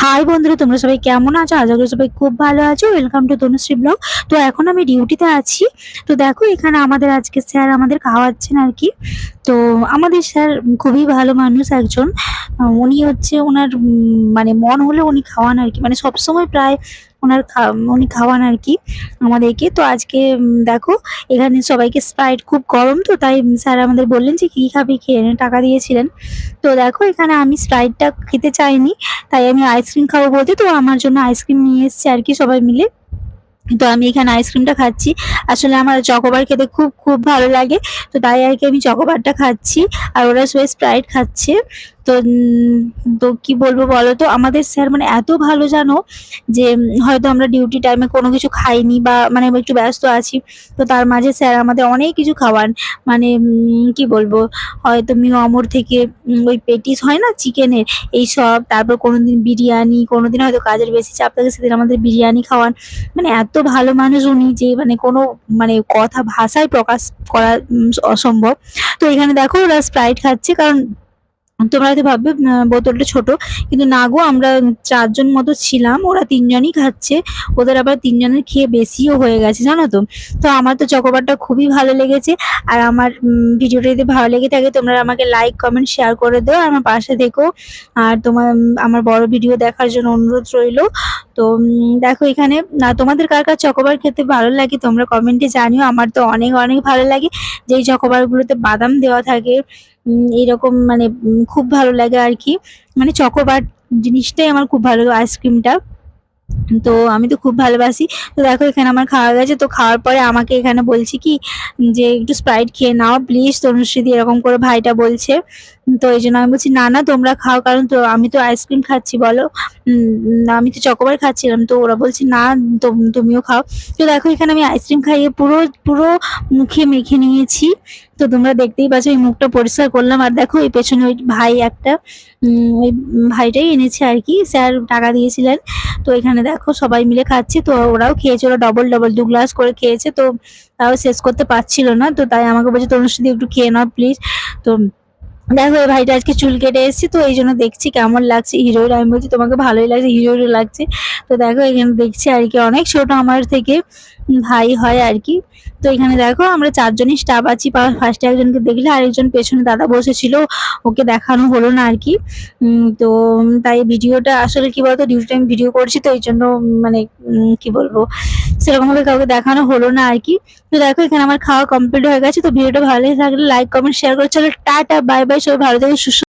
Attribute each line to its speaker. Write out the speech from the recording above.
Speaker 1: High বন্ধুরা, তোমরা সবাই কেমন আছো? আশা করি সবাই খুব ভালো আছো। Welcome to Tanushree blog. তো এখন আমি ডিউটিতে আছি। তো দেখো এখানে আমাদের আজকে স্যার আমাদের খাওয়াচ্ছেন আর কি। তো আমাদের স্যার খুবই ভালো মানুষ একজন। উনি হচ্ছে ওনার মানে মন হলে উনি খাওয়ান আর কি, মানে সবসময় প্রায় উনি খাওয়ান আর কি আমাদেরকে। তো আজকে দেখো এখানে সবাইকে স্প্রাইট, খুব গরম তো তাই স্যার আমাদের বললেন যে কি খাবি খেয়ে নে, টাকা দিয়েছিলেন। তো দেখো এখানে আমি স্প্রাইটটা খেতে চাইনি, তাই আমি আইসক্রিম খাবো বলতে তো আমার জন্য আইসক্রিম নিয়ে এসেছে আর কি সবাই মিলে। তো আমি এখানে আইসক্রিমটা খাচ্ছি। আসলে আমার চকোবার খেতে খুব খুব ভালো লাগে, তো তাই আর কি আমি চকোবারটা খাচ্ছি। আর ওরা সবাই স্প্রাইট খাচ্ছে। তো তো কি বলবো বলো তো, আমাদের স্যার মানে এত ভালো জানো যে হয়তো আমরা ডিউটি টাইমে কোনো কিছু খাইনি বা মানে একটু ব্যস্ত আছি, তো তার মাঝে স্যার আমাদের অনেক কিছু খাওয়ান। মানে কি বলবো, হয়তো অমর থেকে ওই পেটিস হয় না চিকেনের, এইসব, তারপর কোনোদিন বিরিয়ানি, কোনোদিন হয়তো কাজের বেশি চাপ থাকে সেদিন আমাদের বিরিয়ানি খাওয়ান। মানে এত ভালো মানুষ উনি যে মানে কোনো মানে কথা ভাষায় প্রকাশ করা অসম্ভব। তো এখানে দেখো ওরা স্প্রাইট খাচ্ছে, কারণ তোমরা হয়তো ভাববে বোতলটা ছোট, কিন্তু না গো, আমরা 4 জন মতো ছিলাম, ওরা 3 জনই খাচ্ছে। ওদের আবার 3 জনের খেয়ে বেশিও হয়ে গেছে জানো তো। তো আমার তো চকোবারটা খুবই ভালো লেগেছে। আর আমার ভিডিওটা যদি ভালো লেগে থাকে তোমরা আমাকে লাইক কমেন্ট শেয়ার করে দিও, আর আমার পাশে থেকো। আর আমার বড় ভিডিও দেখার জন্য অনুরোধ রইলো। তো দেখো এখানে তোমাদের কার কার চকোবার খেতে ভালো লাগে তোমরা কমেন্টে জানিও। আমার তো অনেক অনেক ভালো লাগে, যেই চকোবার গুলোতে বাদাম দেওয়া থাকে। এইরকম মানে খুব ভালো লাগে আর কি। মানে চকোবার জিনিসটাই আমার খুব ভালো লাগে, আইসক্রিমটা। তো আমি তো খুব ভালোবাসি। তো দেখো এখানে আমার খাওয়া গেছে, তো খাওয়ার পরে আমাকে এখানে বলছি কি যে একটু স্প্রাইট খেয়ে নাও প্লিজ তনুশ্রীদি, এরকম করে ভাইটা বলছে। তো এই জন্য আমি বলছি না না তোমরা খাও, কারণ তো আমি তো আইসক্রিম খাচ্ছি বলো, আমি তো চকোবার খাচ্ছিলাম। তো ওরা বলছে না তুমিও খাও। তো দেখো এখানে আমি আইসক্রিম খাইয়ে পুরো পুরো মুখে মেখে নিয়েছি। তো তোমরা দেখতেই পাচ্ছ এই মুখটা পরিষ্কার করলাম। আর দেখো এই পেছনে ওই ভাই একটা, ওই ভাইটাই এনেছে আর কি, স্যার টাকা দিয়েছিলেন। তো এখানে দেখো সবাই মিলে খাচ্ছি, তো ওরাও খেয়েছে, ওরা ডবল ডবল 2 গ্লাস করে খেয়েছে। তো তাও শেষ করতে পারছিল না, তো তাই আমাকে বলছে তনুশ্রী একটু খেয়ে নাও প্লিজ। তো দেখো এই ভাইটা আজকে চুল কেটে এসেছি, তো এই জন্য দেখছি কেমন লাগছে হিরোইন। আমি বলছি তোমাকে ভালোই লাগছে, হিরোইনও লাগছে। তো দেখো এখানে দেখছি আর কি, অনেক ছোট আমার থেকে ভাই হয় আর কি। তো এখানে দেখো আমরা 4 জনই স্টাফ আছি। ফার্স্টে একজনকে দেখলে, আরেকজন পেছনে দাদা বসেছিল, ওকে দেখানো হলো না আর কি। তো তাই ভিডিওটা আসলে কি বলতো, ডিউটি টাইম ভিডিও করছি, তো এই জন্য মানে কি বলবো, সেরকম ভাবে কাউকে দেখানো হলো না আর কি। তো দেখো এখানে আমার খাওয়া কমপ্লিট হয়ে গেছে। তো ভিডিওটা ভালো লাগলে লাইক কমেন্ট শেয়ার করে চলো টাটা বাই বাই, সবাই ভালো থেকো সুস্থ